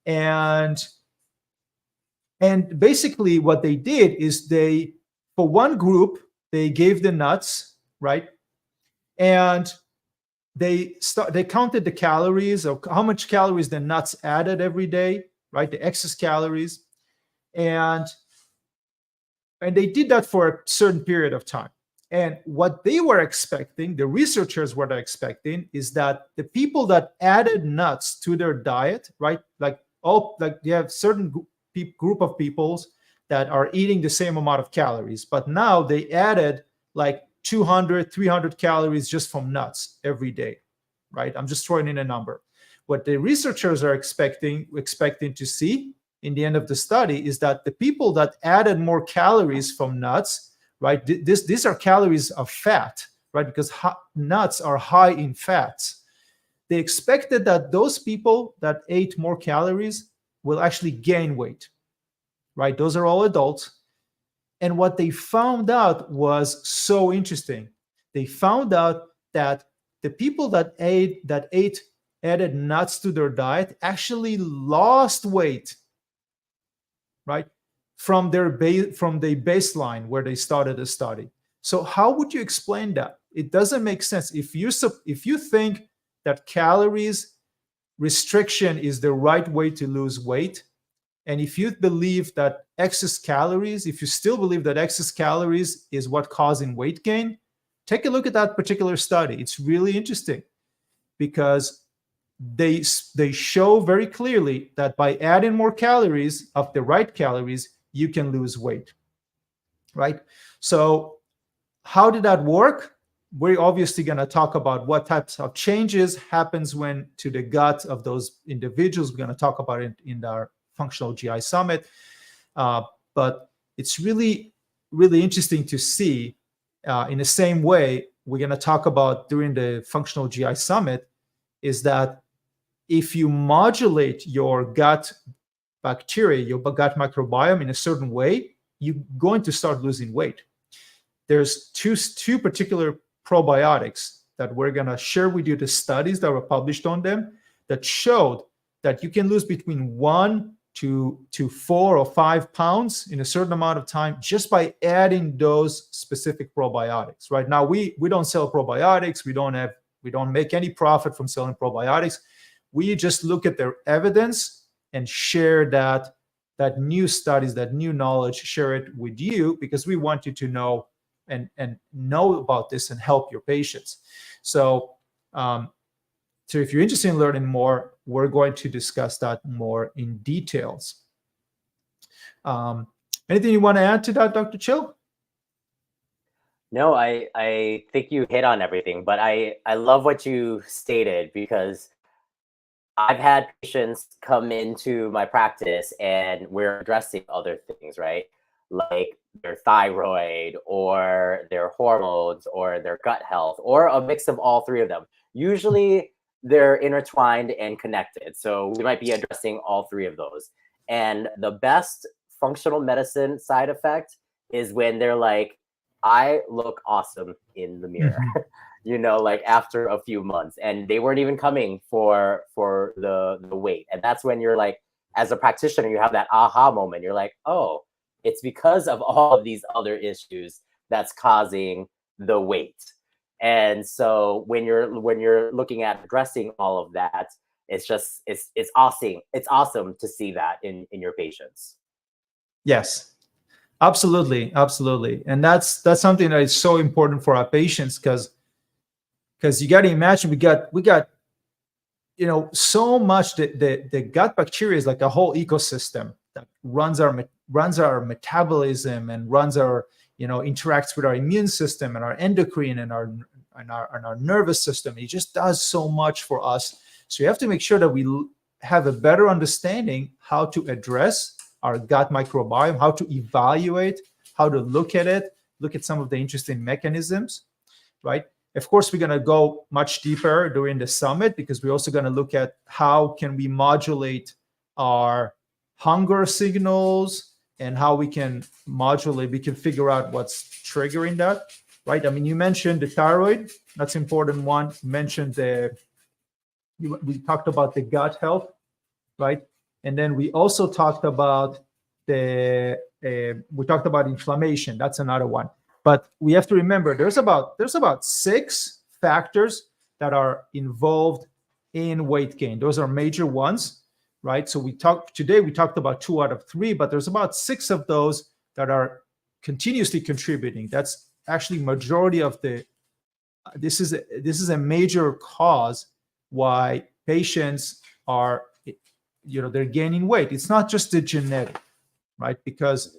and basically what they did is for one group, they gave the nuts, right? And they counted the calories, or how much calories the nuts added every day, right? The excess calories. And they did that for a certain period of time. And what they were expecting, the researchers were expecting, is that the people that added nuts to their diet, right? Like you have certain group of peoples that are eating the same amount of calories, but now they added like 200, 300 calories just from nuts every day, right? I'm just throwing in a number. What the researchers are expecting to see in the end of the study is that the people that added more calories from nuts, right? These are calories of fat, right? Because nuts are high in fats. They expected that those people that ate more calories will actually gain weight, right? Those are all adults. And what they found out was so interesting. They found out that the people that added nuts to their diet actually lost weight, right? From the baseline where they started the study. So how would you explain that? It doesn't make sense. If you think that calories restriction is the right way to lose weight, and if you believe that if you still believe that excess calories is what causing weight gain, take a look at that particular study. It's really interesting because they show very clearly that by adding more calories, of the right calories, you can lose weight, right? So how did that work? We're obviously going to talk about what types of changes happens when to the gut of those individuals. We're going to talk about it in our Functional GI Summit. But it's really, really interesting to see in the same way we're going to talk about during the Functional GI Summit is that if you modulate your gut bacteria, your gut microbiome in a certain way, you're going to start losing weight. There's two particular probiotics that we're going to share with you, the studies that were published on them that showed that you can lose between 1 to 4 or 5 pounds in a certain amount of time just by adding those specific probiotics. Right now, we don't sell probiotics. We don't make any profit from selling probiotics. We just look at their evidence and share that new studies, that new knowledge, share it with you because we want you to know and know about this and help your patients. So if you're interested in learning more, we're going to discuss that more in details. Anything you want to add to that, Dr. Chill? No, I think you hit on everything, but I love what you stated because I've had patients come into my practice and we're addressing other things, right? Like their thyroid or their hormones or their gut health or a mix of all three of them. Usually they're intertwined and connected. So we might be addressing all three of those. And the best functional medicine side effect is when they're like, I look awesome in the mirror. Like after a few months, and they weren't even coming for the weight. And that's when you're like, as a practitioner, you have that aha moment. You're like, oh, it's because of all of these other issues that's causing the weight. And so when you're looking at addressing all of that, it's awesome. It's awesome to see that in your patients. Yes, Absolutely, absolutely, and that's something that is so important for our patients, because you got to imagine we got so much. The gut bacteria is like a whole ecosystem that runs our metabolism and runs our interacts with our immune system and our endocrine and our nervous system. It just does so much for us. So you have to make sure that we have a better understanding how to address our gut microbiome, how to evaluate, how to look at it, look at some of the interesting mechanisms, right? Of course, we're going to go much deeper during the summit, because we're also going to look at how can we modulate our hunger signals, and how we can figure out what's triggering that, right? I mean, you mentioned the thyroid. That's an important one. You mentioned we talked about the gut health, right? And then we also talked about inflammation. That's another one. But we have to remember there's about 6 factors that are involved in weight gain. Those are major ones, right? So we talked about 2 out of 3, but there's about 6 of those that are continuously contributing. That's actually majority of this is a major cause why patients are they're gaining weight. It's not just the genetic, right? Because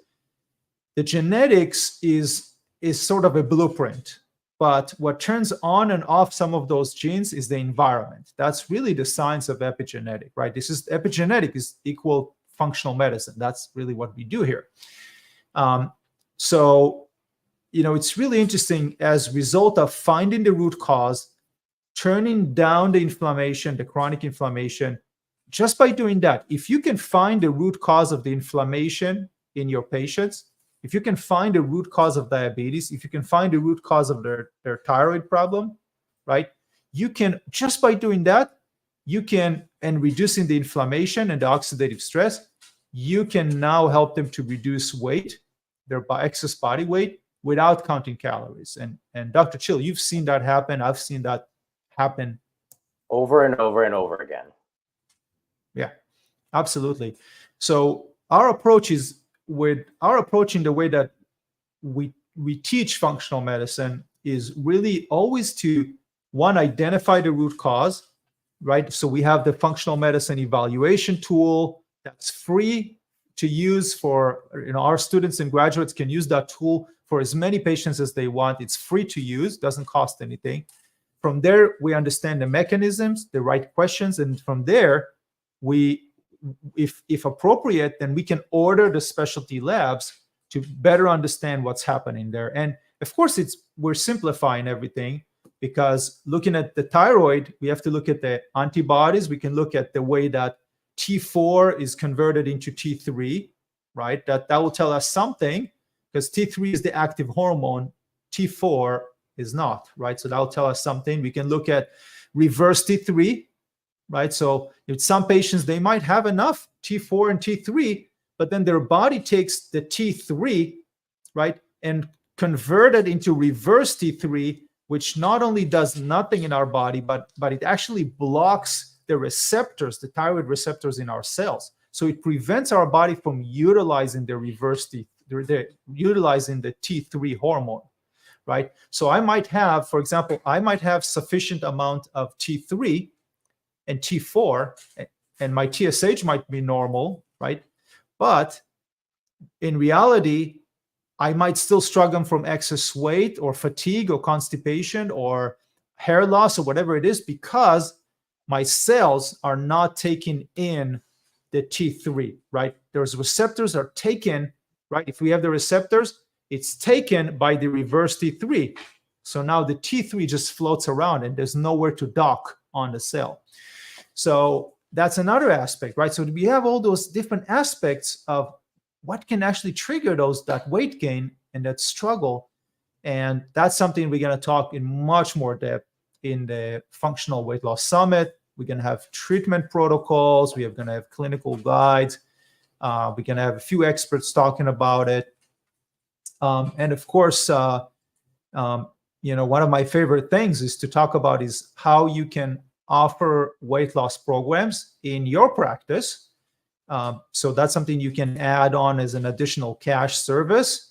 the genetics is sort of a blueprint, but what turns on and off some of those genes is the environment. That's really the science of epigenetic, right? Epigenetic is equal functional medicine. That's really what we do here. So it's really interesting, as a result of finding the root cause, turning down the inflammation, the chronic inflammation. Just by doing that, if you can find the root cause of the inflammation in your patients, if you can find the root cause of diabetes, if you can find the root cause of their thyroid problem, right? You can, just by doing that, and reducing the inflammation and the oxidative stress, you can now help them to reduce weight, their excess body weight, without counting calories. And Dr. Chill, you've seen that happen. I've seen that happen over and over and over again. Yeah, absolutely. So our approach in the way that we teach functional medicine is really always to, one, identify the root cause, right? So we have the functional medicine evaluation tool that's free to use for, our students and graduates can use that tool for as many patients as they want. It's free to use, doesn't cost anything. From there, we understand the mechanisms, the right questions, and from there, if appropriate, then we can order the specialty labs to better understand what's happening there. And of course, we're simplifying everything, because looking at the thyroid, we have to look at the antibodies. We can look at the way that T4 is converted into T3, right? That will tell us something, because T3 is the active hormone, T4 is not, right? So that will tell us something. We can look at reverse T3, right? So if some patients, they might have enough T4 and T3, but then their body takes the T3, right, and convert it into reverse T3, which not only does nothing in our body, but it actually blocks the receptors, the thyroid receptors in our cells. So it prevents our body from utilizing the utilizing the T3 hormone, right? So I might have, for example, sufficient amount of T3 and T4, and my TSH might be normal, right? But in reality, I might still struggle from excess weight or fatigue or constipation or hair loss or whatever it is, because my cells are not taking in the T3, right? Those receptors are taken, right? If we have the receptors, it's taken by the reverse T3. So now the T3 just floats around and there's nowhere to dock on the cell. So that's another aspect, right? So we have all those different aspects of what can actually trigger that weight gain and that struggle. And that's something we're going to talk in much more depth in the Functional Weight Loss Summit. We're going to have treatment protocols. We're going to have clinical guides. We're going to have a few experts talking about it. And of course, one of my favorite things is to talk about is how you can offer weight loss programs in your practice So that's something you can add on as an additional cash service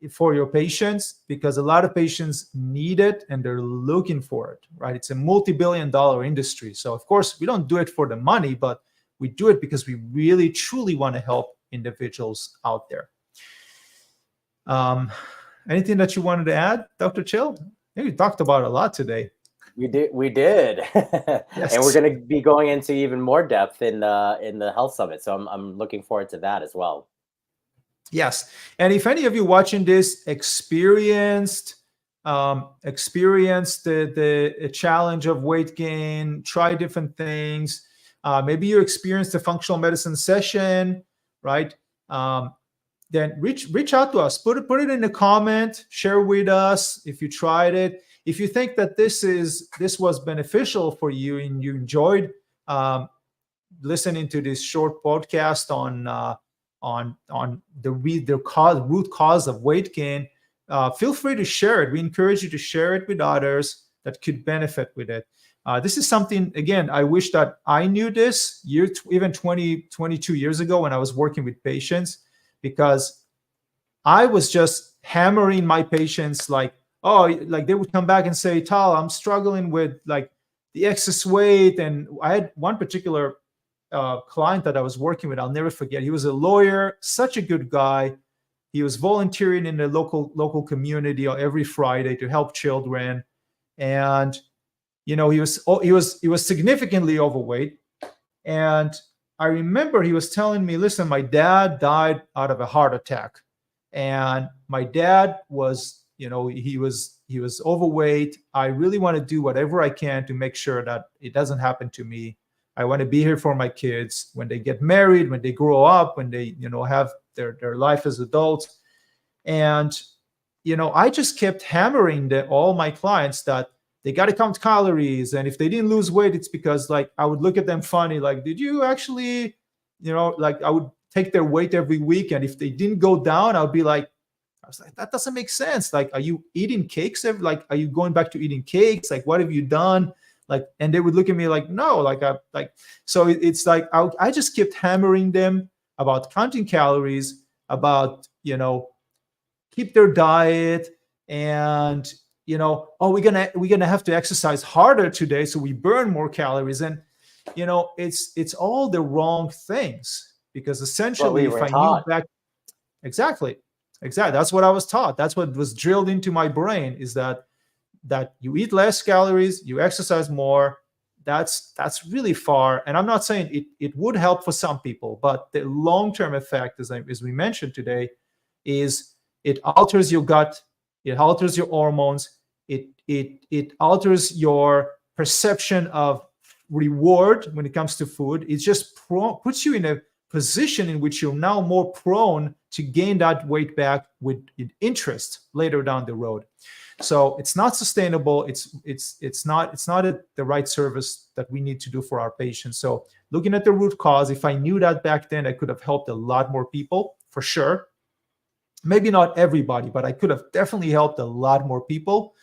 for your patients, because a lot of patients need it and they're looking for it, right? It's a multi-billion-dollar industry. So of course, we don't do it for the money, but we do it because we really, truly want to help individuals out there. Anything that you wanted to add, Dr. Chill? I think we talked about a lot today. We did. Yes. And we're going to be going into even more depth in the health summit. So I'm looking forward to that as well. Yes. And if any of you watching this experienced the challenge of weight gain, try different things, maybe you experienced a functional medicine session, right? Then reach out to us. Put it in a comment, share with us if you tried it. If you think that this was beneficial for you and you enjoyed listening to this short podcast on the root cause of weight gain, feel free to share it. We encourage you to share it with others that could benefit with it. This is something, again, I wish that I knew this even 22 years ago when I was working with patients, because I was just hammering my patients like they would come back and say, Tal, I'm struggling with like the excess weight. And I had one particular client that I was working with, I'll never forget. He was a lawyer, such a good guy. He was volunteering in the local community every Friday to help children. And, he was significantly overweight. And I remember he was telling me, listen, my dad died out of a heart attack. And my dad was, he was overweight. I really want to do whatever I can to make sure that it doesn't happen to me. I want to be here for my kids when they get married, when they grow up, when they, have their life as adults. And, I just kept hammering all my clients that they got to count calories. And if they didn't lose weight, it's because like I would look at them funny, like, did you actually, like I would take their weight every week. And if they didn't go down, I was like, that doesn't make sense. Like, are you eating cakes? Are you going back to eating cakes? Like, what have you done? Like, and they would look at me like, no, so it's like, I just kept hammering them about counting calories, about, keep their diet, and, we're going to have to exercise harder today, so we burn more calories. And, it's all the wrong things, because essentially if I knew back, exactly. That's what I was taught. That's what was drilled into my brain, is that you eat less calories, you exercise more. That's really far. And I'm not saying it would help for some people, but the long-term effect, as we mentioned today, is it alters your gut, it alters your hormones, it alters your perception of reward when it comes to food. It just puts you in a position in which you're now more prone to gain that weight back with interest later down the road. So it's not sustainable. It's not the right service that we need to do for our patients. So looking at the root cause, if I knew that back then, I could have helped a lot more people, for sure. Maybe not everybody, but I could have definitely helped a lot more people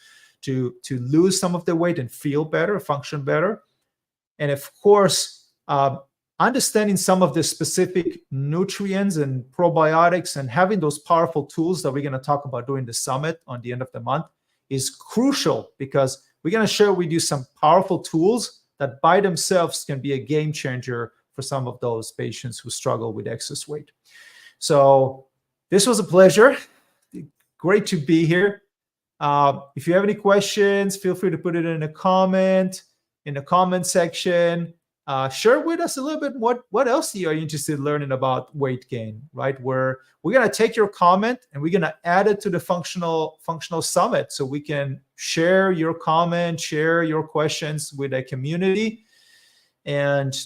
to lose some of the weight and feel better, function better. And of course, understanding some of the specific nutrients and probiotics and having those powerful tools that we're going to talk about during the summit on the end of the month is crucial, because we're going to share with you some powerful tools that by themselves can be a game changer for some of those patients who struggle with excess weight. So this was a pleasure. Great to be here. If you have any questions, feel free to put it in the comment section. Share with us a little bit what else you are interested in learning about weight gain, right? We're going to take your comment and we're going to add it to the functional summit, so we can share your comment, share your questions with the community. And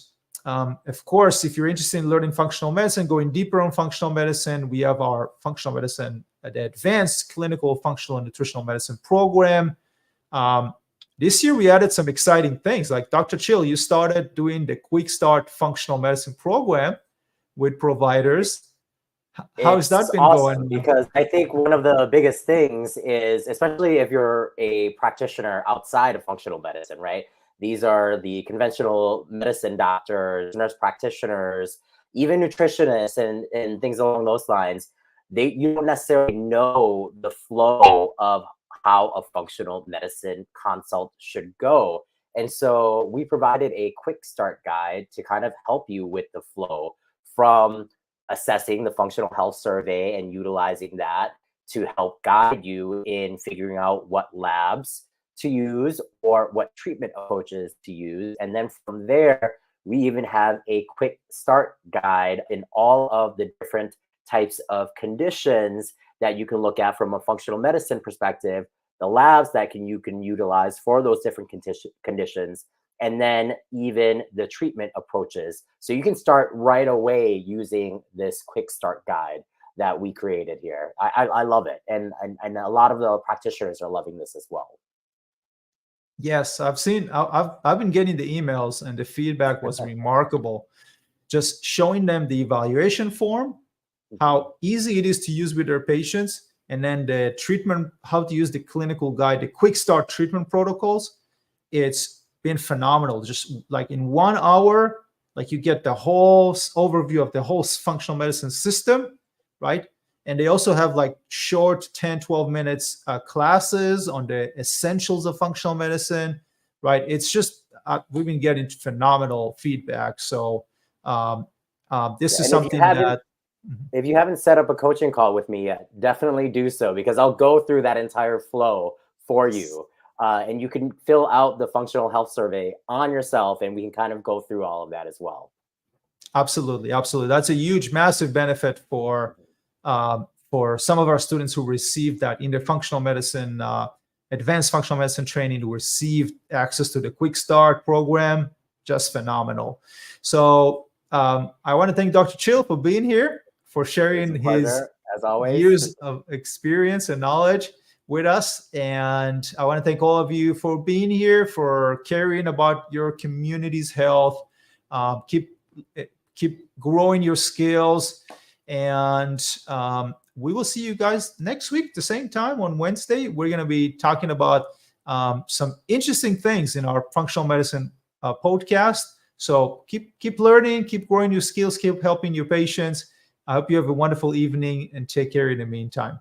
of course, if you're interested in learning functional medicine, going deeper on functional medicine, we have our functional medicine, the advanced clinical functional and nutritional medicine program. This year, we added some exciting things. Like Dr. Chill, you started doing the Quick Start Functional Medicine program with providers. How has that been going? Because I think one of the biggest things is, especially if you're a practitioner outside of functional medicine, right? These are the conventional medicine doctors, nurse practitioners, even nutritionists and things along those lines, you don't necessarily know the flow of how a functional medicine consult should go. And so we provided a quick start guide to kind of help you with the flow from assessing the functional health survey and utilizing that to help guide you in figuring out what labs to use or what treatment approaches to use. And then from there, we even have a quick start guide in all of the different types of conditions that you can look at from a functional medicine perspective, the labs that you can utilize for those different conditions, and then even the treatment approaches. So you can start right away using this quick start guide that we created here. I love it. And a lot of the practitioners are loving this as well. Yes, I've been getting the emails, and the feedback was remarkable. Just showing them the evaluation form, how easy it is to use with their patients, and then the treatment, how to use the clinical guide, the quick start treatment protocols. It's been phenomenal. Just like in 1 hour, like you get the whole overview of the whole functional medicine system, right? And they also have like short 10, 12 minutes classes on the essentials of functional medicine, right? It's just, we've been getting phenomenal feedback. So this is something that... If you haven't set up a coaching call with me yet, definitely do so, because I'll go through that entire flow for you. And you can fill out the functional health survey on yourself, and we can kind of go through all of that as well. Absolutely. Absolutely. That's a huge, massive benefit for some of our students who received that in their functional medicine, advanced functional medicine training, who received access to the Quick Start program. Just phenomenal. So I want to thank Dr. Chill for being here, for sharing his, as always, years of experience and knowledge with us. And I want to thank all of you for being here, for caring about your community's health. Keep growing your skills. And we will see you guys next week, the same time on Wednesday. We're going to be talking about some interesting things in our functional medicine podcast. So keep learning, keep growing your skills, keep helping your patients. I hope you have a wonderful evening, and take care in the meantime.